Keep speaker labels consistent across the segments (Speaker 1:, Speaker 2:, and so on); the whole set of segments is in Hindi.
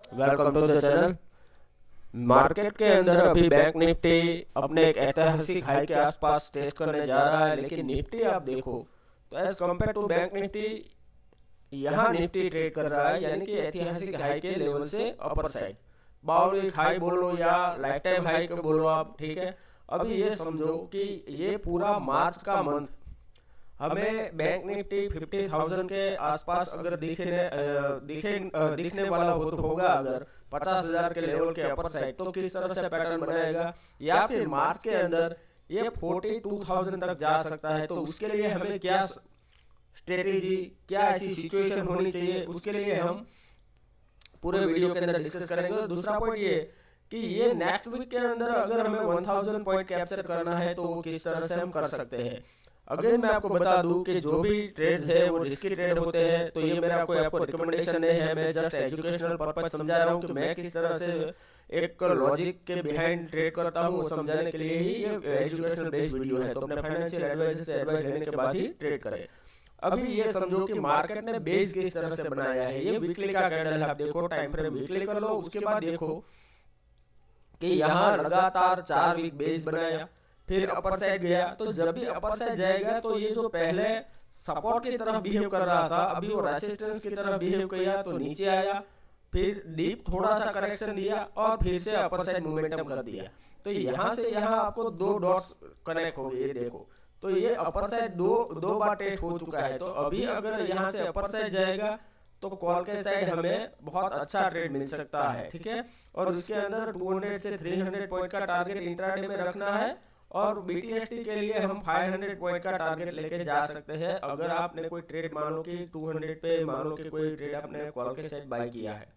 Speaker 1: Welcome to the channel. Market के अंदर अभी बैंक निफ्टी अपने एक ऐतिहासिक हाई के आसपास टेस्ट करने जा रहा है, लेकिन निफ्टी आप देखो तो as compared to bank Nifty यहाँ निफ्टी ट्रेड कर रहा है, यानी कि ऐतिहासिक हाई के लेवल से अपर साइड। बाउंड्री हाई बोलो या लाइफ टाइम हाई को बोलो आप, ठीक है। अभी ये समझो कि ये पूरा मार्च का मंथ हमें बैंक निफ्टी 50,000 के आसपास अगर दिखने वाला होगा, अगर 50,000 के लेवल के अपर साइड, तो किस तरह से पैटर्न बनाएगा, या फिर मार्च के अंदर ये 42,000 तक जा सकता है। तो उसके लिए हमें क्या स्ट्रेटेजी, क्या ऐसी सिचुएशन होनी चाहिए, उसके लिए हम पूरे वीडियो के अंदर डिस्कस करेंगे। दूसरा पॉइंट ये कि ये नेक्स्ट वीक के अंदर अगर हमें 1000 पॉइंट कैप्चर करना है तो वो किस तरह से हम कर सकते हैं। अगेन मैं आपको बता दूं कि जो भी ट्रेड्स है वो रिस्की ट्रेड होते हैं, तो ये मेरा कोई आपको रिकमेंडेशन नहीं है। मैं जस्ट एजुकेशनल पर्पस समझा रहा हूँ कि मैं किस तरह से एक लॉजिक के बिहाइंड ट्रेड करता हूँ, वो समझाने के लिए ही ये एजुकेशनल बेस्ड वीडियो है। तो अपने फाइनेंशियल एडवाइजर से एडवाइस लेने के बाद ही ट्रेड करें। अभी ये समझो कि मार्केट ने बेस किस तरह से बनाया है। ये वीकली का कैंडल है, आप देखो टाइम फ्रेम वीकली कर लो। उसके बाद देखो कि यहाँ लगातार 4 वीक बेस बनाया, फिर अपर साइड गया। तो जब भी अपर साइड जाएगा तो ये जो पहले सपोर्ट की तरह बिहेव कर रहा था, अभी वो रेसिस्टेंस की तरह बिहेव किया, तो नीचे आया, फिर डीप थोड़ा सा करेक्शन दिया और फिर से अपर साइड मोमेंटम कर दिया। तो यहाँ से यहाँ आपको 2 डॉट्स कनेक्ट हो गए, ये देखो। तो ये अपर साइड दो बार टेस्ट हो चुका है। तो अभी अगर यहाँ से अपर साइड जाएगा तो कॉल के साइड हमें बहुत अच्छा ट्रेड मिल सकता है, ठीक है। और उसके अंदर 200 से 300 पॉइंट का टारगेट इंट्राडे में रखना है, और बीटीएसटी के लिए हम 500 पॉइंट का टारगेट लेके जा सकते हैं। अगर आपने कोई ट्रेड मानो कि 200 पे मानो कि कोई ट्रेड आपने कॉल के साइड बाय किया है,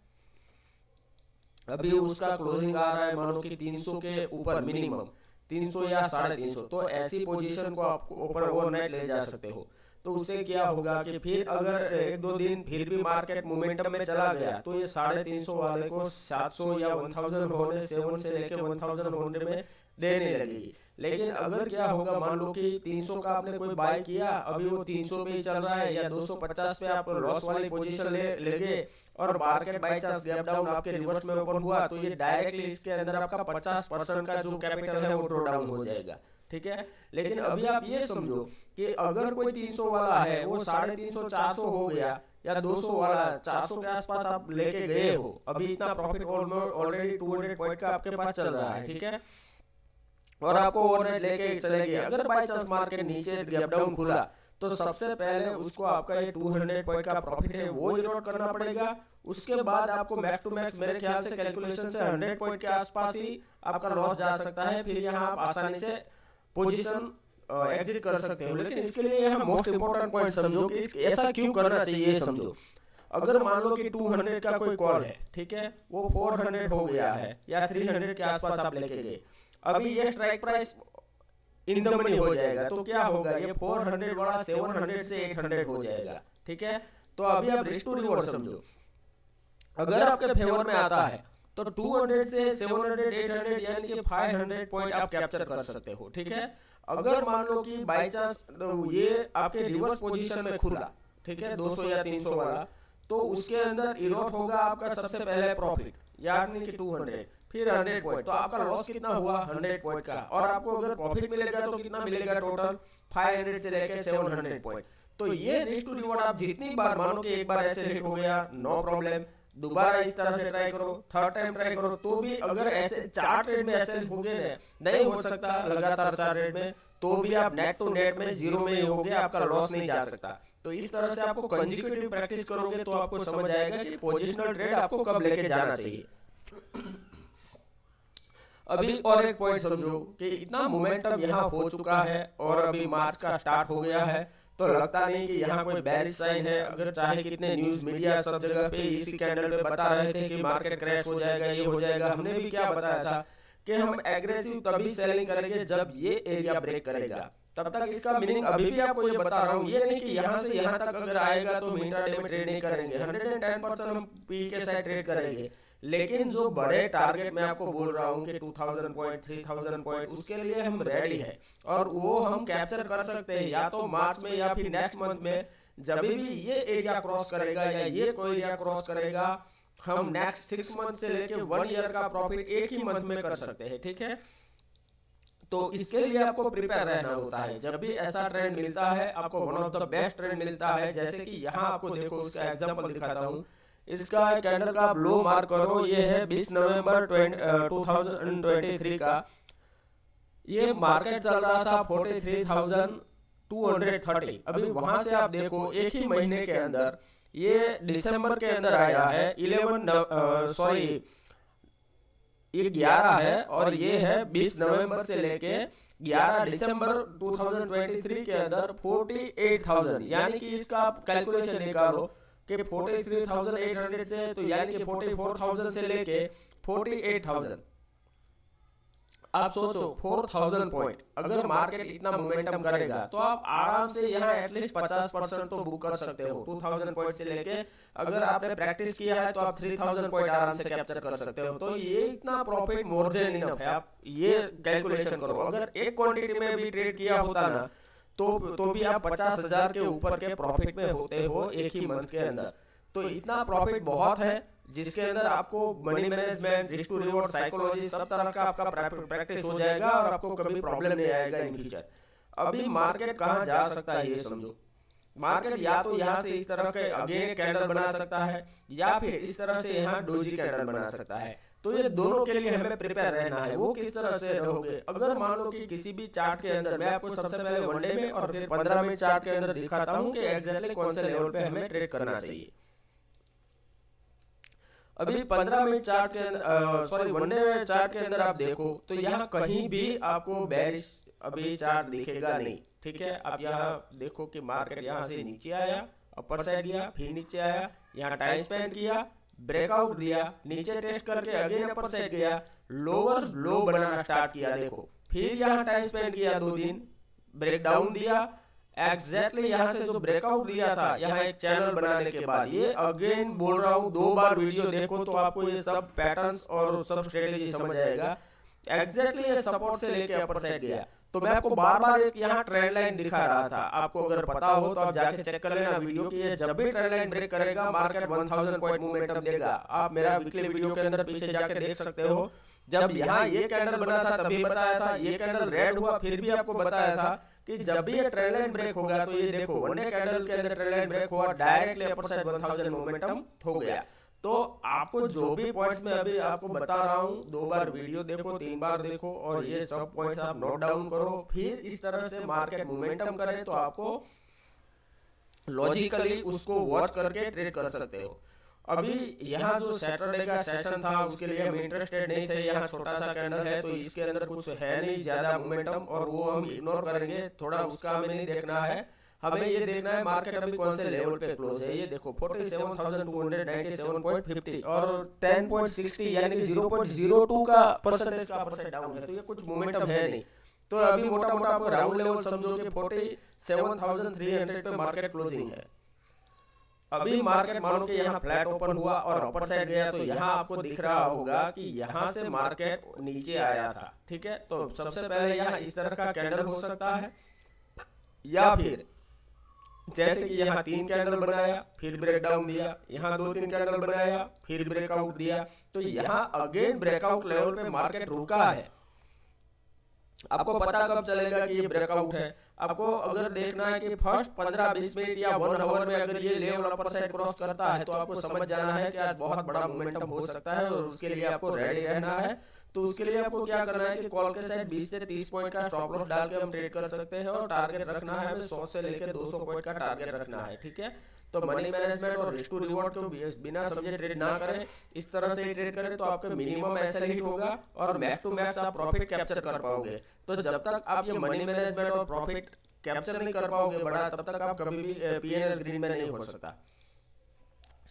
Speaker 1: अभी उसका क्लोजिंग आ रहा है मानो कि 300 के ऊपर, मिनिमम 300 या 350, तो ऐसी पोजीशन को आप ऊपर ओवरनाइट ले जा सकते हो। तो उससे क्या होगा कि फिर अगर 1-2 दिन फिर भी मार्केट मोमेंटम में चला गया तो ये 350 वाले को 700 या 1000 होने 7 से लेके 1000 होने में देने लगेगी। लेकिन अगर क्या होगा, मान लो कि 300 का आपने कोई बाय किया, अभी वो 300 पे ही चल रहा है या 250 पे आप लॉस वाली पोजीशन ले गए, और market by chance gap down आपके रिवर्स में ओपन हुआ, तो ये डायरेक्टली इसके अंदर आपका 50% का जो कैपिटल है वो ड्रॉ डाउन हो जाएगा, ठीक है। लेकिन अभी आप ये समझो कि अगर कोई 300 वाला है वो 350 400 हो गया, या 200 वाला 400 के आसपास आप लेके गए हो, अभी इतना प्रॉफिट ऑलरेडी 200 पॉइंट का आपके पास चल रहा है, ठीक है, और आपको ओवरनाइट लेके चले गए। अगर बाय चांस मार्केट नीचे गैप डाउन खुला तो सबसे पहले उसको आपका ये 200 पॉइंट का प्रॉफिट है वो इरोड करना पड़ेगा। उसके बाद आपको मैक्स टू मैक्स मेरे ख्याल से कैलकुलेशन से 100 पॉइंट के आसपास ही आपका लॉस जा सकता है। फिर यहाँ आप आसानी से पोजीशन एग्जिट कर सकते हो। लेकिन इसके लिए यहाँ मोस्ट इंपोर्टेंट पॉइंट समझो कि ऐसा क्यों करना चाहिए, ये समझो। अगर मान लो कि 200 का कोई कॉल है, ठीक है, वो 400 हो गया है या 300 के आसपास आप लेके गए, अभी ये strike price in the money हो जाएगा, तो क्या होगा, ये 400 वाला 700 से 800 हो जाएगा, ठीक है। तो अभी आप रिस्क टू रिवॉर्ड समझो, अगर आपके फेवर में आता है तो 200 से 700 800 यानी कि 500 पॉइंट आप कैप्चर कर सकते हो, ठीक है। अगर मान लो कि बाय चांस ये आपके रिवर्स पोजीशन में खुला, ठीक है, 200 या 300 वाला, तो उसके अंदर इरोट होगा आपका सबसे पहले प्रॉफिट, यानी कि 200, फिर 100 पॉइंट, तो आपका लॉस कितना हुआ 100 पॉइंट का। और आपको अगर प्रॉफिट मिलेगा तो कितना मिलेगा टोटल 500 से लेकर 700 पॉइंट। तो ये रिस्क टू रिवॉर्ड आप जितनी बार मानो कि एक बार ऐसे हिट हो गया, नो प्रॉब्लम, दोबारा इस तरह से ट्राई करो, थर्ड टाइम ट्राई करो, तो भी अगर ऐसे 4 ट्रेड में ऐसे हो गए, नहीं हो सकता लगातार 4 ट्रेड में, तो भी आप नेट टू नेट में जीरो में ही हो गया, आपका लॉस नहीं जा सकता। तो इस तरह से आपको कंसेक्यूटिव प्रैक्टिस करोगे तो आपको समझ आएगा कि पोजिशनल ट्रेड आपको कब लेके जाना चाहिए। अभी और एक पॉइंट समझो कि इतना मोमेंटम यहाँ हो चुका है और अभी मार्च का स्टार्ट हो गया है, तो लगता नहीं कि यहाँ कोई बेरिश साइन है। अगर चाहे कितने न्यूज मीडिया सब जगह पे इसी कैंडल पे बता रहे थे कि मार्केट क्रैश हो जाएगा, ये हो जाएगा, हमने भी क्या बताया था कि हम एग्रेसिव तभी सेलिंग करेंगे जब ये एरिया ब्रेक करेगा। तब तक इसका मीनिंग अभी भी आपको ये बता रहा हूँ, ये नहीं कि यहाँ से यहाँ तक अगर आएगा तो इंट्राडे में ट्रेड नहीं करेंगे, 110% हम पी के साथ ट्रेड करेंगे। लेकिन जो बड़े टारगेट मैं आपको बोल रहा हूँ कि 2000 पॉइंट 3000 पॉइंट, उसके लिए हम रेडी है और वो हम कैप्चर कर सकते हैं या तो मार्च में या फिर नेक्स्ट मंथ में, जब भी ये एरिया क्रॉस करेगा या ये कोई एरिया क्रॉस करेगा, हम नेक्स्ट 6 मंथ से लेके 1 ईयर का प्रॉफिट एक ही मंथ में कर सकते हैं, ठीक है। तो इसके लिए आपको प्रिपेयर रहना होता है। जब भी ऐसा ट्रेंड मिलता है, आपको one of the best trend मिलता है, जैसे कि यहाँ आपको देखो उसका एग्जांपल दिखाता हूँ। इसका कैंडल का आप लो मार्क करो, ये है 20 नवंबर 2023 का। ये मार्केट चल रहा था 43,230। अभी वहां से आप देखो एक ही महीने के अंदर ये दिसंबर के अंदर आया है 11 है, और ये है 20 नवंबर से लेके 11 दिसंबर 2023 के अंदर 48,000। यानी कि इसका आप कैलकुलेशन निकालो कि 43,800 से, तो यानी कि 44,000 से लेके 48,000। आप सोचो 4,000 पॉइंट अगर मार्केट इतना मोमेंटम करेगा तो आप आराम से यहाँ एटलीस्ट 50% तो बुक कर सकते हो। 2,000 पॉइंट से लेके अगर आपने प्रैक्टिस किया है तो आप 3,000 पॉइंट आराम से कैप्चर कर सकते हो। तो ये इतना प्रॉफिट मोर देन इनफ है। आप ये कैलकुलेशन करो, अगर एक क्वांटिटी में भी ट्रेड किया होता ना तो भी आप 50,000 के ऊपर के प्रॉफिट में होते हो एक ही मंथ के अंदर। तो इतना प्रॉफिट बहुत है, जिसके अंदर आपको money management, risk to reward, psychology, सब तरह का आपका प्रैक्टिस हो जाएगा और आपको कभी प्रॉब्लम नहीं आएगा इन फ्यूचर। अभी मार्केट कहाँ जा सकता है ये समझो। मार्केट या तो यहाँ से इस तरह के अगेन कैंडल बना सकता है, या फिर इस तरह से यहाँ डोजी कैंडल बना सकता है। तो ये दोनों के लिए हमें प्रिपेयर रहना है। वो किस तरह से रहोगे, अगर मान लो कि किसी भी चार्ट के अंदर, मैं आपको सबसे पहले वनडे में और फिर 15 मिनट चार्ट के अंदर दिखाता हूँ कि एग्जैक्टली कौन से लेवल पे हमें ट्रेड करना चाहिए। अभी 15 मिनट चार्ट के अंदर वनडे चार्ट के अंदर आप देखो तो यहाँ कहीं भी आपको बेरिश अभी चार्ट दिखेगा नहीं, ठीक है। आप यहाँ देखो कि मार्केट यहाँ से नीचे आया, अपर साइड गया, फिर नीचे आया, यहाँ टाइम स्पेंड किया, ब्रेकआउट दिया, नीचे टेस्ट करके अगेन अपर साइड गया, लोअर लो बनाना स्टार्ट किया, देखो फिर यहाँ टाइम स्पेंड किया 2 दिन, ब्रेक डाउन दिया, एग्जैक्टली यहाँ से जो ब्रेकआउट दिया था यहाँ एक चैनल बनाने के बाद, ये अगेन बोल रहा हूँ 2 बार वीडियो देखो तो आपको ये सब पैटर्न्स और सब स्ट्रेटेजी समझ आएगा। एग्जैक्टली ये सपोर्ट से लेके अपर साइड गया। तो मैं आपको बार बार एक यहाँ ट्रेंड लाइन दिखा रहा था, आपको अगर पता हो तो आप जाके चेक कर लेना वीडियो की। ये जब भी ट्रेंड लाइन ब्रेक करेगा मार्केट 1000 पॉइंट मोमेंटम देगा। आप मेरा वीकली वीडियो के अंदर पीछे जाके देख सकते हो। जब यहाँ ये कैंडल बना था तभी बताया था, ये कैंडल रेड हुआ फिर भी आपको बताया था कि जब भी ये ट्रेंड लाइन ब्रेक होगा तो ये देखो वनडे कैंडल के अंदर ट्रेंड लाइन ब्रेक हुआ, डायरेक्टली अपर साइड 1000 मोमेंटम हो गया। तो आपको जो भी पॉइंट्स में अभी आपको बता रहा हूँ 2 बार वीडियो देखो, 3 बार देखो और ये सब पॉइंट्स आप नोट डाउन करो, फिर इस तरह से मार्केट मोमेंटम करे तो आपको लॉजिकली उसको वॉच करके ट्रेड कर सकते हो। अभी यहाँ जो सैटरडे का सेशन था उसके लिए हम इंटरेस्टेड नहीं थे। यहाँ छोटा सा कैंडल है तो इसके अंदर कुछ है नहीं ज्यादा मोमेंटम और वो हम इग्नोर करेंगे, थोड़ा उसका हमें नहीं देखना है। हमें ये देखना है मार्केट अभी कौन से लेवल पे क्लोज है। ये देखो 47,297.50 और 10.60 यानी कि 0.02 का परसेंटेज का परसेंट डाउन है, तो ये कुछ मोमेंटम है नहीं। तो अभी मोटा मोटा आपको राउंड लेवल समझो कि 47,300 पे मार्केट क्लोजिंग है। अभी मार्केट मानो कि यहाँ फ्लैट ओपन हुआ और अपर साइड गया तो यहाँ आपको दिख रहा होगा कि यहाँ से मार्केट नीचे आया था, ठीक है। तो सबसे पहले यहाँ इस तरह का कैंडल हो सकता है, या फिर जैसे कि यहाँ 3 कैंडल बनाया फिर ब्रेक डाउन दिया, यहाँ 2-3 कैंडल बनाया फिर ब्रेकआउट दिया, तो यहाँ अगेन ब्रेकआउट लेवल पे मार्केट रुका है। आपको पता कब चलेगा कि ये ब्रेकआउट है, आपको अगर देखना है कि फर्स्ट 15-20 मिनट या 1 आवर में अगर ये लेवल अपर साइड क्रॉस करता है तो आपको समझ जाना है कि आज बहुत बड़ा मोमेंटम हो सकता है और उसके लिए आपको रेडी रहना है। तो उसके लिए आपको क्या करना है कि कॉल के साइड 20 से 30 पॉइंट का स्टॉप लॉस डाल के हम ट्रेड कर सकते हैं और टारगेट रखना है हमें 100 से लेकर 200 पॉइंट का टारगेट रखना है, ठीक है। तो मनी मैनेजमेंट और रिस्क टू रिवॉर्ड को बिना समझे ट्रेड ना करें, इस तरह से ट्रेड करें तो आपका मिनिमम एसएल हिट होगा और मैक्स टू मैक्स आप प्रॉफिट कैप्चर कर पाओगे। तो जब तक आप ये मनी मैनेजमेंट और प्रॉफिट कैप्चर नहीं कर पाओगे बड़ा, तब तक आप कभी भी पीएनएल ग्रीन में नहीं हो सकता।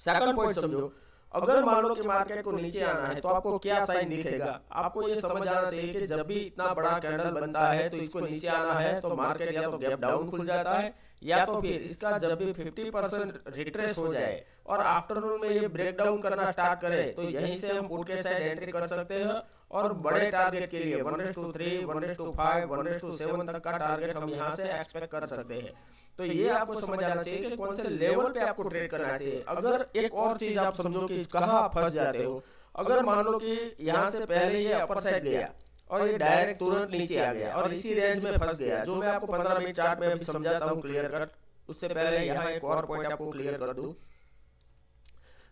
Speaker 1: सेकंड पॉइंट समझो, अगर मान लो कि मार्केट को नीचे आना है तो आपको क्या साइन दिखेगा। आपको ये समझ आना चाहिए कि जब भी इतना बड़ा कैंडल बनता है तो इसको नीचे आना है तो मार्केट या तो गैप डाउन खुल जाता है, या तो फिर इसका जब भी 50% रिट्रेस हो जाए और आफ्टरनून में ये ब्रेक डाउन करना स्टार्ट करे तो यहीं से हम पुट के साइड एंट्री कर सकते हैं और बड़े टारगेट के लिए 1:3, 1:5, 1:7 तक का टारगेट हम यहाँ से एक्सपेक्ट कर सकते हैं। तो ये आपको समझ आना चाहिए कि कौन से लेवल पे आपको ट्रेड करना चाहिए। अगर एक और चीज आप समझो कि कहाँ आप फंस जाते हो, अगर मान लो कि यहाँ से पहले ये अपर साइड गया और ये डायरेक्ट तुरंत नीचे आ गया और इसी रेंज में फंस गया, जो मैं आपको 15 मिनट चार्ट में अभी समझाता हूँ क्लियर कट। उससे पहले यहाँ एक और पॉइंट आपको क्लियर कर दूं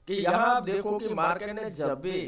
Speaker 1: कि यहाँ आप देखो कि मार्केट ने जब भी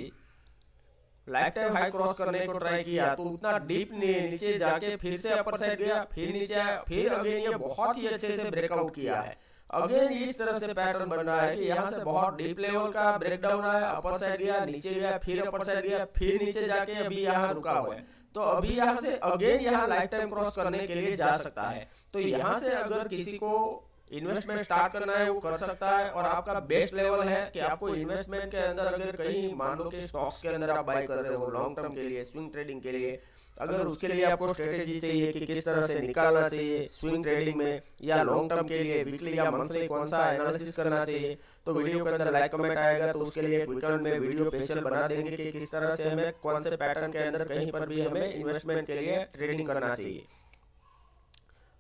Speaker 1: लाइफ टाइम हाई क्रॉस करने को ट्राई किया तो उतना डीप नीचे जाके फिर से अपर साइड गया, फिर नीचे आया, फिर अगेन ये बहुत ही अच्छे से ब्रेकआउट किया है। अगेन इस तरह से पैटर्न बन रहा है कि यहाँ से बहुत डीप लेवल का ब्रेकडाउन आया, अपर साइड गया, नीचे गया, फिर अपर साइड गया, फिर नीचे जाके अभी यहाँ रुका हुआ है। तो अभी यहाँ से अगेन यहाँ लाइफ टाइम क्रॉस करने के लिए जा सकता है। तो यहाँ से अगर किसी को इन्वेस्टमेंट स्टार्ट करना है वो कर सकता है, और आपका बेस्ट लेवल है कि आपको इन्वेस्टमेंट के अंदर अगर कहीं मान लो कि स्टॉक्स के अंदर आप बाय कर रहे हो लॉन्ग टर्म के लिए, स्विंग ट्रेडिंग के लिए, अगर उसके लिए आपको स्ट्रेटेजी चाहिए कि किस तरह से निकालना चाहिए स्विंग ट्रेडिंग में, या लॉन्ग टर्म के लिए वीकली या मंथली कौन सा एनालिसिस करना चाहिए, तो वीडियो के अंदर लाइक कमेंट आएगा, तो उसके लिए वीकेंड में वीडियो स्पेशल बना देंगे कि किस तरह से हमें कौन से पैटर्न के अंदर कहीं पर भी हमें इन्वेस्टमेंट के लिए ट्रेडिंग करना चाहिए।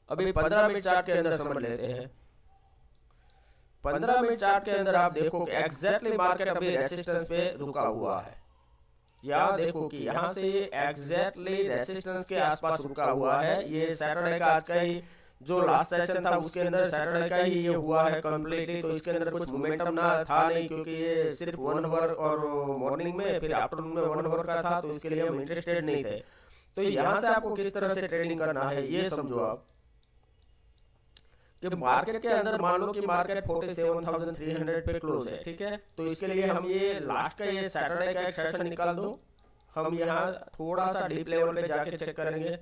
Speaker 1: अभी 15 मिनट चार्ट के अंदर समझ लेते हैं। 15 मिनट चार्ट के अंदर आप देखो कि एग्जैक्टली मार्केट अभी रेसिस्टेंस पे रुका हुआ है। यहाँ देखो कि यहाँ से ये एग्जैक्टली रेसिस्टेंस के आसपास रुका हुआ है। ये सैटरडे का आज का ही जो लास्ट सेशन था उसके अंदर सैटरडे का ही ये हुआ है कंप्लीटली, तो इसके अंदर कुछ मोमेंटम ना था नहीं, क्योंकि ये सिर्फ 1 आवर और मॉर्निंग में फिर आफ्टरनून में 1 आवर का था, तो इसके लिए हम इंटरेस्टेड नहीं थे। तो यहाँ से आपको किस तरह से ट्रेडिंग करना है ये समझो आप कि मार्केट के अंदर मान लो कि मार्केट 47,300 पे क्लोज है, ठीक है। तो इसके लिए हम ये लास्ट का ये सैटरडे का एक सेशन निकाल दो, हम यहाँ थोड़ा सा डीप लेवल पे जाके चेक करेंगे।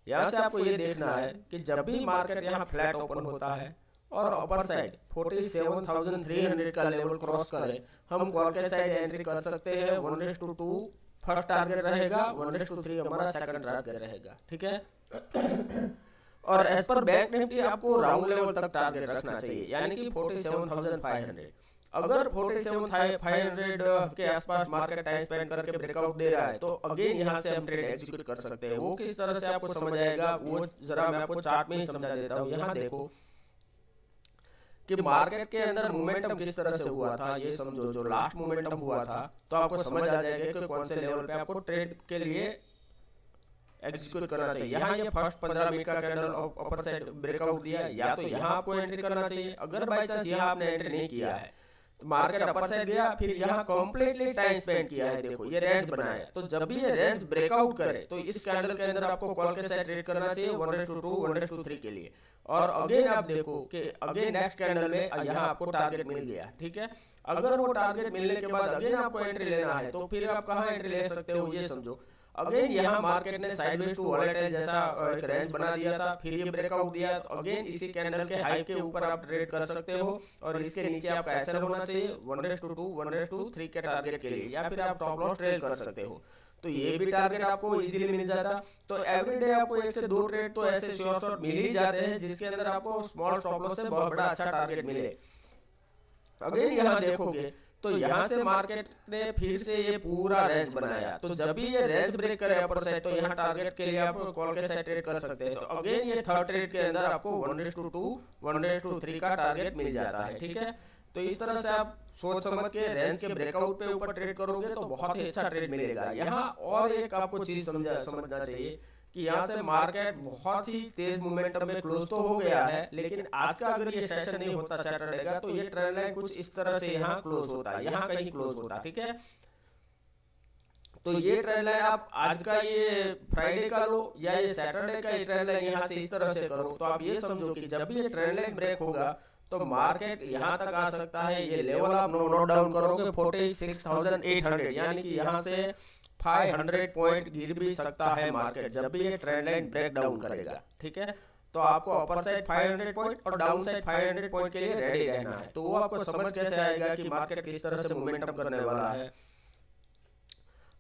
Speaker 1: यहाँ से आपको ये देखना है कि जब भी मार्केट यहाँ फ्लैट ओपन होता है और अपर साइड 47,300 का लेवल क्रॉस करे, हम कॉल के साइड एंट्री कर सकते हैं। 1:2 फर्स्ट टारगेट रहेगा, 1:3 हमारा सेकंड टारगेट रहेगा, ठीक है। और एज पर बैंक निफ्टी आपको राउंड लेवल तक टारगेट रखना चाहिए, यानी कि 47,500। अगर 47,500 के आसपास मार्केट टाइम स्पेंड करके ब्रेकआउट दे रहा है तो अगेन यहाँ से हम ट्रेड एग्जीक्यूट कर सकते हैं। वो किस तरह से आपको समझ आएगा वो जरा मैं आपको चार्ट में ही समझा देता हूँ। यहाँ देखो कि मार्केट के अंदर मोमेंटम किस तरह से हुआ था, ये समझो। जो लास्ट मोमेंटम हुआ था तो आपको समझ आ जाएगा कि कौन से लेवल पे आपको ट्रेड के लिए एग्जीक्यूट करना चाहिए। यहाँ ये फर्स्ट 15 मिनट का कैंडल अपर साइड ब्रेकआउट दिया, या तो यहाँ आपको एंट्री करना चाहिए। अगर बाय चांस यहाँ आपने एंट्री नहीं किया है तो मार्केट अपर साइड गया, फिर यहाँ कंप्लीटली टाइम स्पेंड किया है, देखो ये रेंज बनाया। तो जब भी ये रेंज ब्रेकआउट करे तो इस कैंडल के अंदर आपको कॉल के साइड ट्रेड करना चाहिए 1:2 1:3 के लिए। और अगेन आप देखो कि अगेन नेक्स्ट कैंडल में यहाँ आपको टारगेट मिल गया, ठीक है। अगर वो टारगेट मिलने के बाद अगेन आपको एंट्री लेना है तो फिर आप कहाँ एंट्री ले सकते हो ये समझो। अगेन यहाँ मार्केट ने साइडवेज टू वॉलेटाइल जैसा एक रेंज बना दिया था, फिर ये ब्रेकआउट दिया, तो अगेन इसी कैंडल के हाई के ऊपर आप ट्रेड कर सकते हो। और इसके नीचे आपका एसएल होना चाहिए 1:2 1:3 के टारगेट के लिए, या फिर आप स्टॉप लॉस ट्रेड कर सकते हो। तो ये भी टारगेट आपको इजीली मिल जाता। तो एवरीडे आपको 1 से 2 ट्रेड तो ऐसे श्योर शॉट मिल ही जाते हैं जिसके अंदर आपको स्मॉल स्टॉप लॉस से बहुत बड़ा अच्छा टारगेट मिले। अगेन यहाँ देखोगे तो यहाँ से मार्केट ने फिर से ये पूरा रेंज बनाया। तो जब भी ये रेंज ब्रेक करे अपर साइड तो यहाँ टारगेट के लिए आप कॉल के साइड ट्रेड कर सकते हैं। तो अगेन ये थर्ड ट्रेड के अंदर आपको 1:2 1:3 का टारगेट मिल जाता है, ठीक है। तो इस तरह से आप सोच समझ के रेंज के ब्रेकआउट पे ऊपर ट्रेड करोगे तो बहुत ही अच्छा ट्रेड मिलेगा। यहाँ और एक आपको चीज समझना चाहिए कि यहाँ से मार्केट बहुत ही तेज मोमेंटम में क्लोज तो हो गया है, लेकिन आज का अगर ये सेशन नहीं होता सैटरडे का तो ये ट्रेंड लाइन कुछ इस तरह से यहाँ क्लोज होता है, यहाँ कहीं क्लोज होता, ठीक है। तो ये ट्रेंड लाइन आप आज का ये फ्राइडे का लो या ये सैटरडे का ये ट्रेंड लाइन यहाँ से इस तरह से करो, तो आप ये समझो कि जब भी ये ट्रेंड लाइन ब्रेक होगा तो मार्केट यहाँ तक आ सकता है। ये लेवल आप नोट डाउन करोगे 46,800, यानी कि यहाँ से 500 पॉइंट गिर भी सकता है मार्केट जब भी ये ट्रेंड लाइन ब्रेक डाउन करेगा, ठीक है। तो आपको अपर साइड 500 पॉइंट और डाउन साइड 500 पॉइंट के लिए रेडी रहना है। तो वो आपको समझ कैसे आएगा कि मार्केट किस तरह से मोमेंटम करने वाला है।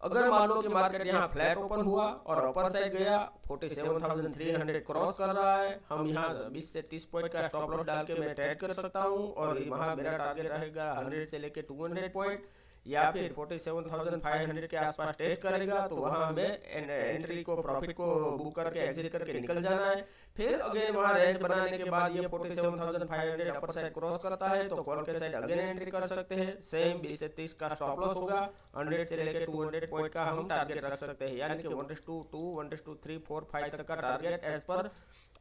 Speaker 1: अगर मान लो कि मार्केट यहाँ फ्लैट ओपन हुआ और अपर साइड गया 47,300 क्रॉस कर रहा है, हम यहाँ 20 से 30 पॉइंट का स्टॉप लॉस डाल के मैं ट्रेड कर सकता हूँ। और वहाँ मेरा टारगेट रहेगा 100 से लेके 200 पॉइंट। या फिर 47,500 के आसपास ट्रेड करेगा तो वहां हमें एंट्री को प्रॉफिट को बुक करके एग्जिट करके निकल जाना है। फिर अगेन वहां रेंज बनाने के बाद ये 47,500 अपर साइड क्रॉस करता है तो कॉल के साइड अगेन एंट्री कर सकते हैं। सेम 20 से 30 का स्टॉप लॉस होगा, 100 से लेकर 200 पॉइंट का हम टारगेट रख सकते हैं, यानी कि 1:2, 1:3, 4, 5 तक का टारगेट एज पर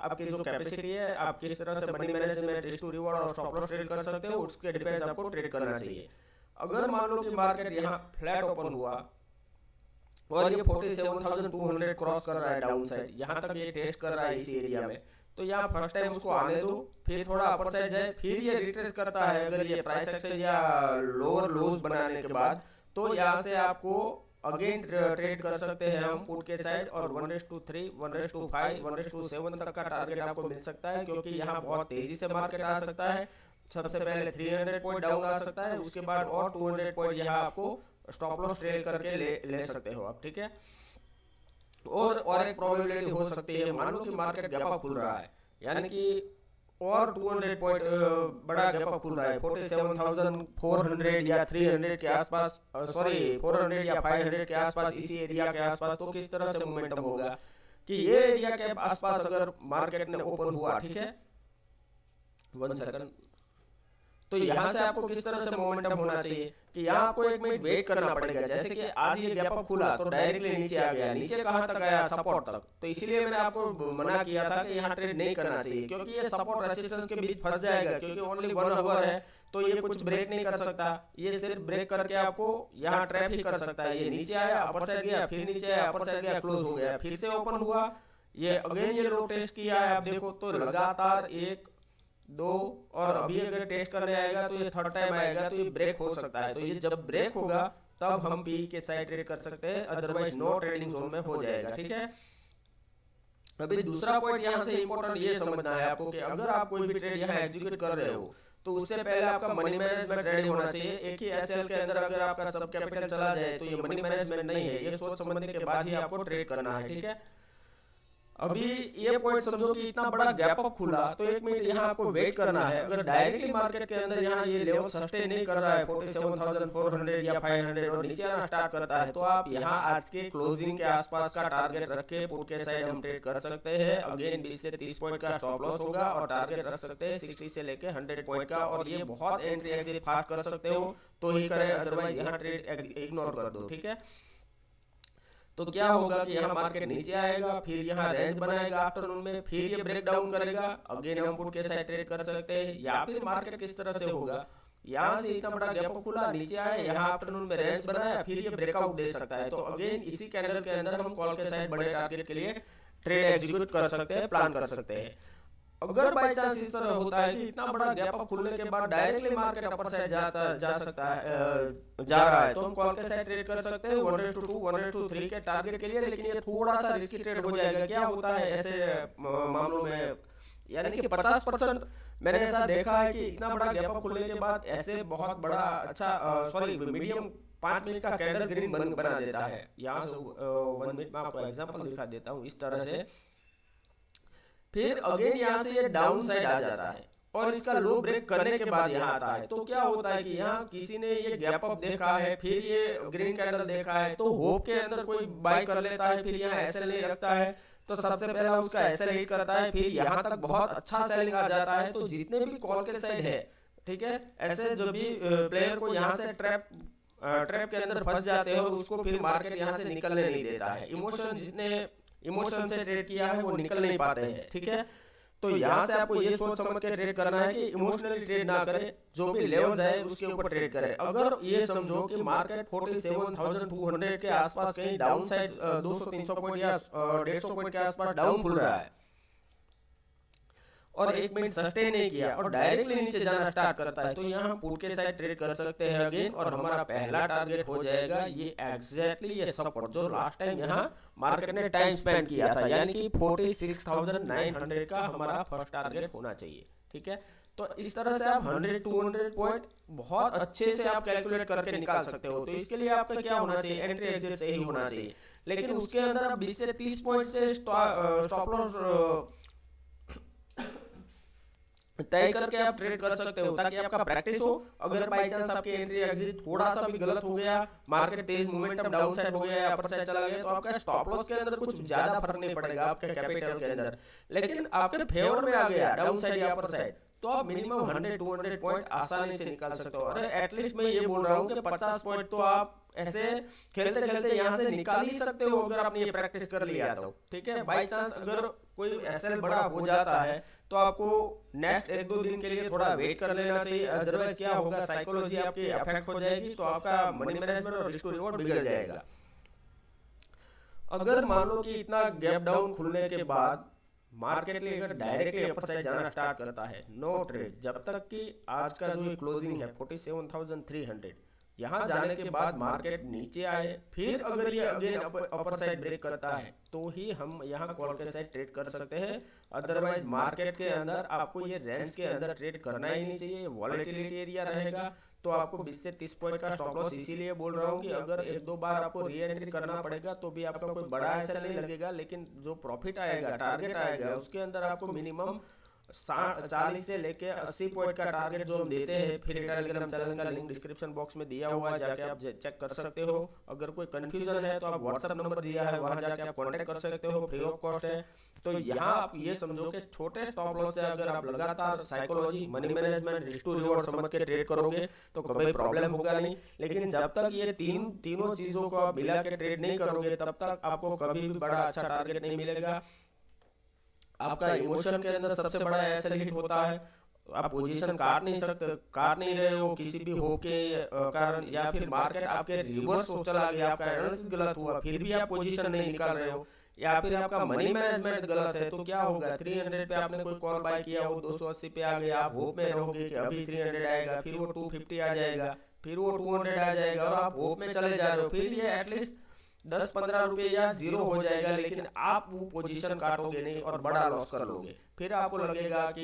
Speaker 1: आपकी जो कैपेसिटी है। आप किस तरह से money management, risk to reward और स्टॉप लॉस ट्रेड कर सकते हो, उसके डिपेंड्स आपको ट्रेड करना चाहिए। अगर मान लो कि मार्केट यहाँ फ्लैट ओपन हुआ और ये 47,200 क्रॉस कर रहा है डाउन साइड, यहाँ तक ये टेस्ट कर रहा है इस एरिया में, तो यहाँ फर्स्ट टाइम उसको आने दो, फिर थोड़ा अपर साइड जाए, फिर ये रिट्रेस करता है अगर ये प्राइस एक्शन या लोअर लोज बनाने के बाद, तो यहाँ से आपको अगेन ट्रेड कर सकते हैं हम पुट के साइड, और 1:3, 1:5, 1:7 तक का टारगेट आपको मिल सकता है, क्योंकि यहाँ बहुत तेजी से मार्केट आ सकता है। सबसे पहले 300 पॉइंट डाउन आ सकता है, उसके बाद और 200 पॉइंट यहाँ आपको स्टॉप लॉस ट्रेड करके ले सकते हो आप, ठीक है। और एक प्रोबेबिलिटी हो सकती है, मान लो कि मार्केट गैप अप खुल रहा है, यानी कि और 200 पॉइंट बड़ा गैप अप खुल रहा है 47,400 या 300 के आसपास, सॉरी 400 या 500 के आसपास, इसी एरिया के आसपास, तो किस तरह से मोमेंटम होगा कि ये एरिया के आसपास अगर मार्केट ने ओपन हुआ, ठीक है, 1 सेकंड, तो यहाँ से आपको किस तरह से मोमेंटम होना चाहिए कि यहाँ आपको 1 मिनट वेट करना पड़ेगा। जैसे कि आज ये गैप अप खुला तो डायरेक्टली नीचे आ गया, नीचे कहाँ तक आया, सपोर्ट तक, तो इसीलिए मैंने आपको मना किया था कि यहाँ ट्रेड नहीं करना चाहिए, क्योंकि ये सपोर्ट रेजिस्टेंस के बीच फंस जाएगा, क्योंकि ओनली 1 आवर है, तो ये कुछ ब्रेक नहीं कर सकता, ये सिर्फ ब्रेक करके आपको यहाँ ट्रैप ही कर सकता है। ये नीचे आया, अपर साइड गया, फिर नीचे आया, अपर साइड गया, क्लोज हो गया, फिर से ओपन हुआ, ये अगेन ये लो टेस्ट किया है, आप देखो तो लगातार 1, 2, और अभी अगर टेस्ट करने आएगा तो ये थर्ड टाइम आएगा, तो ये ब्रेक हो सकता है। तो ये जब ब्रेक होगा तब हम पी के साइड ट्रेड कर सकते हैं, अदरवाइज नो ट्रेडिंग जोन में हो जाएगा, ठीक है। अभी दूसरा पॉइंट यहाँ से इंपॉर्टेंट ये समझना है आपको कि अगर आप कोई भी ट्रेड यहाँ एग्जीक्यूट कर रहे हो तो उससे पहले आपका मनी मैनेजमेंट रेडी होना चाहिए। एक ही एसएल के अंदर अगर आपका सब कैपिटल चला जाए तो ये मनी मैनेजमेंट नहीं है, ये सोच समझने के बाद ही आपको ट्रेड करना है, ठीक है। अभी ये पॉइंट समझो कि इतना बड़ा गैप अप खुला तो 1 मिनट यहाँ आपको वेट करना है। अगर डायरेक्टली मार्केट के अंदर यहाँ ये लेवल सस्टेन नहीं कर रहा है 47,400 या 500 और नीचे आना स्टार्ट करता है, तो आप यहाँ आज के क्लोजिंग के आसपास का टारगेट रख के पुट के साइड हम ट्रेड कर सकते हैं। अगेन 20 से 30 पॉइंट का स्टॉप लॉस होगा और टारगेट रख सकते हैं 60 से लेके 100 पॉइंट का, और ये बहुत एंट्री एग्जिट फास्ट कर सकते हो तो ही करें, अदरवाइज यहाँ ट्रेड इग्नोर कर दो, ठीक है। तो क्या होगा कि यहाँ मार्केट नीचे आएगा, फिर यहाँ रेंज बनाएगा आफ्टरनून में, फिर ये ब्रेक डाउन करेगा, अगेन हम पुट के साइड ट्रेड कर सकते हैं। या फिर मार्केट किस तरह से होगा, यहाँ से इतना बड़ा गैप खुला, नीचे आया, यहाँ आफ्टरनून में रेंज बनाया, फिर ये ब्रेकआउट दे सकता है, तो अगेन इसी कैंडल के अंदर हम कॉल के साइड बड़े टारगेट के लिए ट्रेड एग्जीक्यूट कर सकते हैं, प्लान कर सकते हैं। अगर बाय चांस इस तरह होता है कि इतना बड़ा गैप अप खुलने के बाद डायरेक्टली मार्केट अपर साइड जा सकता है, जा रहा है, तो हम कॉल के साइड ट्रेड कर सकते हैं 1:2, 1:3 के टारगेट के लिए, लेकिन ये थोड़ा सा रिस्की ट्रेड हो जाएगा। क्या होता है ऐसे मामलों में, यानी कि 50% मैंने ऐसा देखा है कि इतना बड़ा गैप अप खुलने के बाद ऐसे बहुत बड़ा अच्छा सॉरी मीडियम 5 मिनट का कैंडल ग्रीन बना देता है। यहाँ से 1 मिनट में आपको एग्जांपल दिखा देता हूँ इस तरह से, फिर अगेन यहाँ से ये डाउन साइड आ जाता है और इसका लो ब्रेक करने के बाद यहाँ आता है। तो क्या होता है कि यहाँ किसी ने ये गैप अप देखा है, फिर ये ग्रीन कैंडल देखा है, तो होप के अंदर कोई बाय कर लेता है, फिर यहाँ एसएल नहीं रखता है, तो सबसे पहला उसका एसएल हिट करता है, फिर यहाँ तक बहुत अच्छा सेलिंग आ जाता है। तो जितने भी कॉल के साइड है, ठीक है, ऐसे जो भी प्लेयर को यहाँ से ट्रैप के अंदर फंस जाते हो, उसको फिर मार्केट यहाँ से निकलने नहीं देता है। इमोशन से ट्रेड किया है वो निकल नहीं पाते हैं, ठीक है। तो यहाँ से आपको ये सोच समझ के ट्रेड करना है कि इमोशनली ट्रेड ना करे, जो भी लेवल जाए उसके ऊपर ट्रेड करे। अगर ये समझो कि मार्केट 47,200 के आसपास कहीं डाउन साइड 200-300 पॉइंट या 150 पॉइंट के आसपास डाउन खुल रहा है और 1 मिनट सस्टेन नहीं किया और डायरेक्टली नीचे जाना स्टार्ट करता है, तो यहाँ हम पुट के साइड ट्रेड कर सकते हैं अगेन, और हमारा पहला टारगेट हो जाएगा ये एग्जैक्टली ये सपोर्ट जो लास्ट टाइम यहाँ मार्केट ने टाइम स्पेंड किया था, यानी कि 46,900 का हमारा फर्स्ट टारगेट होना चाहिए, ठीक है। तो इस तरह से आप 100-200 पॉइंट बहुत अच्छे से आप कैलकुलेट करके निकाल सकते हो। तो इसके लिए आपका क्या होना चाहिए, एंट्री एग्जिट सही होना चाहिए, लेकिन उसके अंदर आप 20 से 30 पॉइंट से स्टॉप लॉस तय करके आप ट्रेड कर सकते हो, ताकि आपका प्रैक्टिस हो। अगर बाई चांस आपकी एंट्री एग्जिट थोड़ा सा भी गलत हो गया, मार्केट तेज मोमेंटम डाउन साइड हो गया या अपर साइड चला गया, तो आपका स्टॉप लॉस के अंदर कुछ ज्यादा फर्क नहीं पड़ेगा आपके कैपिटल के अंदर। लेकिन आपके फेवर में आ गया डाउन साइड या अपर साइड, तो आप मिनिमम 100-200 पॉइंट आसानी से निकाल सकते हो। अरे एटलीस्ट मैं ये बोल रहा हूँ कि 50 पॉइंट तो आप ऐसे खेलते खेलते यहाँ से निकाल ही सकते हो, अगर आपने ये प्रैक्टिस कर लिया तो। ठीक है, बाई चांस अगर कोई एसएल बड़ा हो जाता है तो आपको नेक्स्ट 1-2 दिन के लिए थोड़ा वेट कर लेना चाहिए। अदरवाइज क्या होगा, साइकोलॉजी आपकी अफेक्ट हो जाएगी, तो आपका मनी मैनेजमेंट और रिस्क टू रिवॉर्ड बिगड़ जाएगा। अगर मान लो कि इतना गैप डाउन खुलने के बाद मार्केट ने अगर डायरेक्टली अपर साइड जाना स्टार्ट करता है, नो ट्रेड जब तक कि आज का जो क्लोजिंग है 47,300, यहाँ जाने के बाद मार्केट नीचे आए, फिर अगर ये अगेन अपर साइड ब्रेक करता है तो ही हम यहाँ कॉल के साइड ट्रेड कर सकते हैं। अदरवाइज मार्केट के अंदर आपको ये रेंज के अंदर ट्रेड करना ही नहीं चाहिए। वॉलेटिलिटी एरिया रहेगा, तो आपको 20 से 30 पॉइंट का स्टॉप लॉस इसीलिए बोल रहा हूँ कि अगर 1-2 बार आपको री एंट्री करना पड़ेगा तो भी आपका कोई बड़ा ऐसा नहीं लगेगा, लेकिन जो प्रॉफिट आएगा, टारगेट आएगा, उसके अंदर आपको मिनिमम 40 से लेके 80 पॉइंट का टारगेट जो हम देते हैं। फिर टेलीग्राम चैनल का लिंक डिस्क्रिप्शन बॉक्स में दिया हुआ है, जाके आप चेक कर सकते हो। अगर कोई कंफ्यूजन है तो आप व्हाट्सएप नंबर दिया है, वहां जाके आप कांटेक्ट कर सकते हो, फ्री ऑफ कॉस्ट है। तो यहाँ आप ये समझो कि छोटे स्टॉप लॉस से अगर आप लगातार psychology, money management, risk to reward समझ के ट्रेड करोगे तो कभी प्रॉब्लम होगा नहीं। लेकिन जब तक ये तीनों चीजों को आप मिला के ट्रेड नहीं करोगे, तब तक आपको कभी भी बड़ा अच्छा टारगेट नहीं मिलेगा। आपका इमोशन के अंदर सबसे बड़ा एसएल हिट होता है। आप पोजीशन काट नहीं सकते, काट नहीं रहे हो किसी भी हो के कारण, या फिर मार्केट आपके रिवर्स हो चला गया, आपका एनालिसिस गलत हुआ, फिर भी आप पोजीशन नहीं निकाल रहे हो, या फिर आपका मनी मैनेजमेंट गलत है, तो क्या होगा, 300 पे आपने कोई कॉल बाय किया, वो 280 पे आ गया, आप होप में रहोगे कि अभी 300 आएगा, फिर वो 250 आ जाएगा, फिर वो 200 आ जाएगा, और आप होप में चले जा रहे हो, फिर ये एटलीस्ट 10-15 रुपये या जीरो हो जाएगा, लेकिन आप वो पोजीशन काटोगे नहीं और बड़ा लॉस कर लोगे। फिर आपको लगेगा कि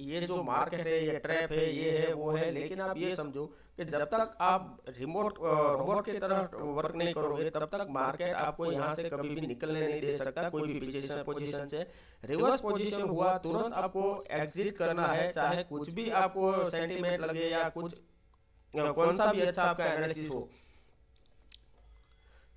Speaker 1: ये जो मार्केट है, ये ट्रैप है, ये है, वो है। लेकिन आप ये समझो कि जब तक आप रोबोट की तरह वर्क नहीं करोगे, तब तक मार्केट आपको यहाँ से कभी भी निकलने नहीं दे सकता कोई भी पोजीशन से। रिवर्स पोजीशन हुआ, तुरंत आपको एग्जिट करना है, चाहे कुछ भी आपको सेंटीमेंट लगे या कुछ कौन सा भी अच्छा आपका एनालिसिस हो।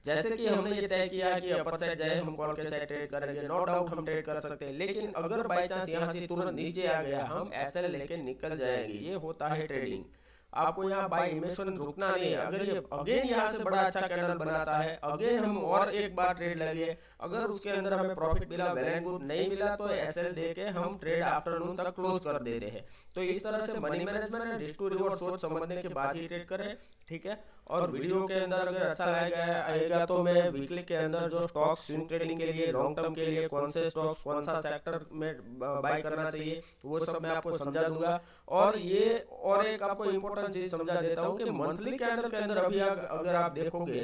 Speaker 1: जैसे कि हमने ये तय किया कि अपर साइड जाए, हम कॉल के साइड ट्रेड करेंगे, नो डाउट हम ट्रेड कर सकते हैं। लेकिन अगर बाय चांस यहाँ से तुरंत नीचे आ गया, हम एसएल लेके निकल जाएंगे। ये होता है ट्रेडिंग। आपको यहाँ बाय इमिशन रुकना नहीं है। अगर ये अगेन यहाँ से बड़ा अच्छा कैंडल बनाता है, अगेन हम और एक बार ट्रेड लगे, अगर उसके अंदर हमें प्रॉफिट मिला, वेल एंड गुड, नहीं मिला तो एसएल दे के हम ट्रेड आफ्टरनून तक क्लोज कर देते हैं। तो इस तरह से money management and risk to reward सोच समझने के बाद ही ट्रेड करें, ठीक है। और वीडियो के अंदर अगर अच्छा आएगा तो मैं वीकली के अंदर जो स्टॉक्स स्विंग ट्रेडिंग के लिए, लॉन्ग टर्म के लिए कौन से स्टॉक्स, कौन सा सेक्टर में बाय करना चाहिए, वो सब मैं आपको समझा दूंगा। और ये और एक आपको इम्पोर्टेंट चीज समझा देता हूँ कि मंथली कैंडल के अंदर अभी अगर आप देखोगे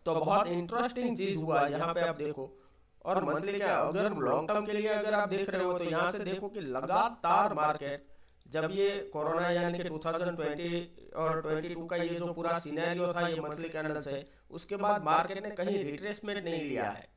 Speaker 1: तो बहुत इंटरेस्टिंग चीज हुआ है। यहाँ पे आप देखो, और मंथली क्या, अगर लॉन्ग टर्म के लिए अगर आप देख रहे हो तो यहाँ से देखो कि लगातार मार्केट, जब ये कोरोना यानी कि 2020 और 22 का ये जो पूरा सिनेरियो था, ये मंथली कैंडल से, उसके बाद मार्केट ने कहीं रिट्रेसमेंट नहीं लिया है,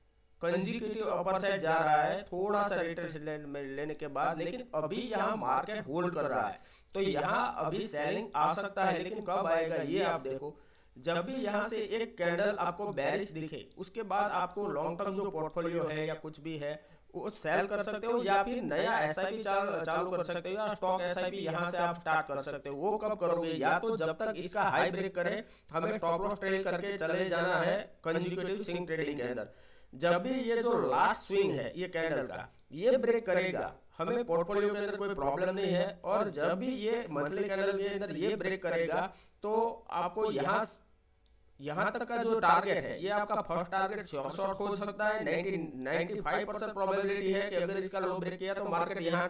Speaker 1: कंजिक्यूटिव अपर साइड जा रहा है, थोड़ा सा रिट्रेसमेंट लेने के बाद, लेकिन अभी यहाँ मार्केट होल्ड कर रहा है। तो यहाँ अभी सेलिंग आ सकता है, लेकिन कब आएगा ये आप देखो। जब भी यहाँ से एक कैंडल आपको बेरिश दिखे, उसके बाद आपको लॉन्ग टर्म जो पोर्टफोलियो है या कुछ भी है वो सेल कर सकते हो, या फिर नया एसआईपी चालू कर सकते हो, या स्टॉक एसआईपी यहाँ से आप स्टार्ट कर सकते हो। वो कब करोगे, या तो जब तक इसका हाई ब्रेक करे, हमें स्टॉप लॉस ट्रेड करके चले जाना है कंसेक्यूटिव स्विंग ट्रेडिंग के अंदर। जब भी ये जो लास्ट स्विंग है ये कैंडल का, ये ब्रेक करेगा, हमें पोर्टफोलियो के अंदर कोई प्रॉब्लम नहीं है। और जब भी ये मंथली कैंडल के अंदर ये ब्रेक करेगा, तो आपको यहाँ तक का जो टारगेट है, ये आपका फर्स्ट टारगेट शॉर्ट हो सकता है। 95% प्रोबेबिलिटी है कि अगर इसका लो ब्रेक किया तो मार्केट यहाँ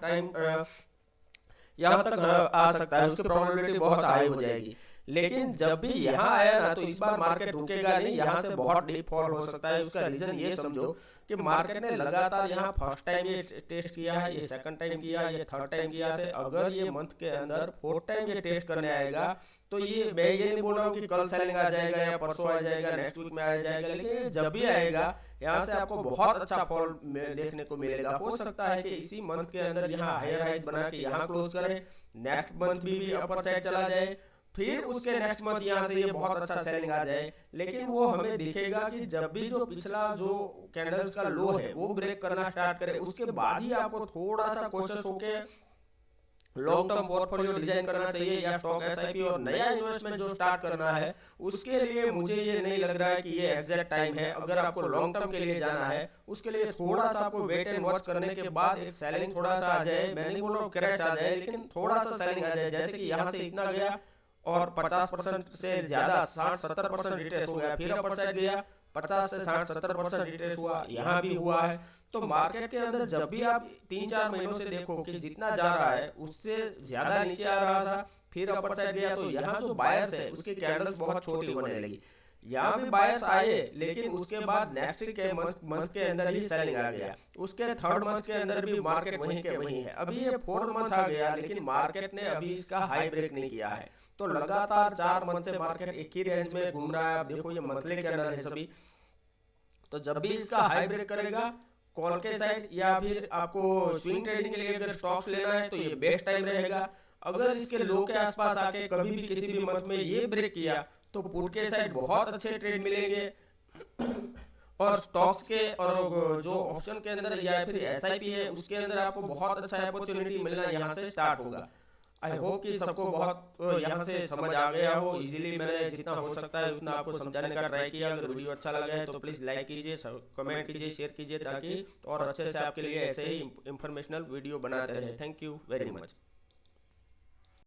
Speaker 1: तक आ सकता है, उसकी प्रोबेबिलिटी बहुत हाई हो जाएगी। लेकिन जब भी यहाँ आया ना, तो इस बार मार्केट रुकेगा नहीं, यहाँ से बहुत डीप फॉल हो सकता है। उसका रीजन ये समझो कि मार्केट ने लगातार यहाँ फर्स्ट टाइम ये टेस्ट किया है, ये सेकंड टाइम किया, ये थर्ड टाइम किया है। अगर ये मंथ के अंदर फोर्थ टाइम ये टेस्ट करने आएगा तो ये मैं ये नहीं बोल रहा हूँ कि कल सेलिंग आ जाएगा या परसों आ जाएगा, नेक्स्ट वीक में आ जाएगा, लेकिन जब भी आएगा यहाँ से आपको बहुत अच्छा फॉल देखने को मिलेगा। हो सकता है कि इसी मंथ के अंदर यहाँ हायर हाइज बना के यहाँ क्लोज करे, नेक्स्ट मंथ भी अपर साइड चला जाए, फिर उसके नेक्स्ट मंथ यहाँ से ये बहुत अच्छा सेलिंग आ जाए। लेकिन वो हमें दिखेगा कि जब भी जो पिछला जो कैंडल्स का लो है वो ब्रेक करना स्टार्ट करे, उसके बाद ही आपको थोड़ा सा कोशिश होके लॉन्ग टर्म पोर्टफोलियो डिजाइन करना चाहिए या स्टॉक एसआईपी और नया इन्वेस्टमेंट जो स्टार्ट करना है उसके लिए मुझे ये नहीं लग रहा है कि ये एग्जैक्ट टाइम है। अगर आपको लॉन्ग टर्म के लिए जाना है उसके लिए थोड़ा सा आपको वेट एंड वॉच करने के बाद एक सेलिंग थोड़ा सा आ जाए, मैं नहीं बोल रहा हूँ क्रैश आ जाए, लेकिन थोड़ा सा सेलिंग आ जाए, जैसे कि यहाँ से इतना गया और 50% से ज्यादा 60-70% रिट्रेस हो गया, फिर अपर साइड गया 50 से 60-70% रिट्रेस हुआ, यहाँ भी हुआ है। तो मार्केट के अंदर जब भी आप 3-4 महीनों से देखो कि जितना जा रहा है उससे ज्यादा नीचे आ रहा था, फिर अपर साइड गया, तो यहाँ जो बायर्स है उसकी कैंडल्स बहुत छोटी होने लगी। यहाँ भी बायर्स आए लेकिन उसके बाद नेक्स्ट के मंथ के अंदर ही सेलिंग आ गया, उसके थर्ड मंथ के अंदर भी मार्केट वहीं के वहीं है। अभी ये फोर्थ मंथ आ गया लेकिन मार्केट ने अभी इसका हाई ब्रेक नहीं किया है। तो लगातार 4 मंथ से मार्केट एक ही रेंज में घूम रहा है। आप देखो ये मंथली कैंडल है सभी, तो जब भी इसका हाई ब्रेक करेगा कॉल के साइड या फिर आपको स्विंग ट्रेडिंग के लिए अगर स्टॉक्स लेना है तो ये बेस्ट टाइम रहेगा। अगर इसके लो के आसपास आके कभी भी किसी भी मंथ में ये ब्रेक किया तो पुट के साइड बहुत अच्छे ट्रेड मिलेंगे और स्टॉक्स के और जो ऑप्शन के अंदर या फिर एसआईपी है उसके अंदर आपको बहुत अच्छा अपॉर्चुनिटी मिलना यहाँ से स्टार्ट होगा। आई होप कि सबको बहुत यहाँ से समझ आ गया हो। इजीली मैंने जितना हो सकता है उतना आपको समझाने का ट्राई किया। अगर वीडियो अच्छा लगा है तो प्लीज़ लाइक कीजिए, कमेंट कीजिए, शेयर कीजिए, ताकि और अच्छे से आपके लिए ऐसे ही इंफॉर्मेशनल वीडियो बनाते रहे। Thank you very much.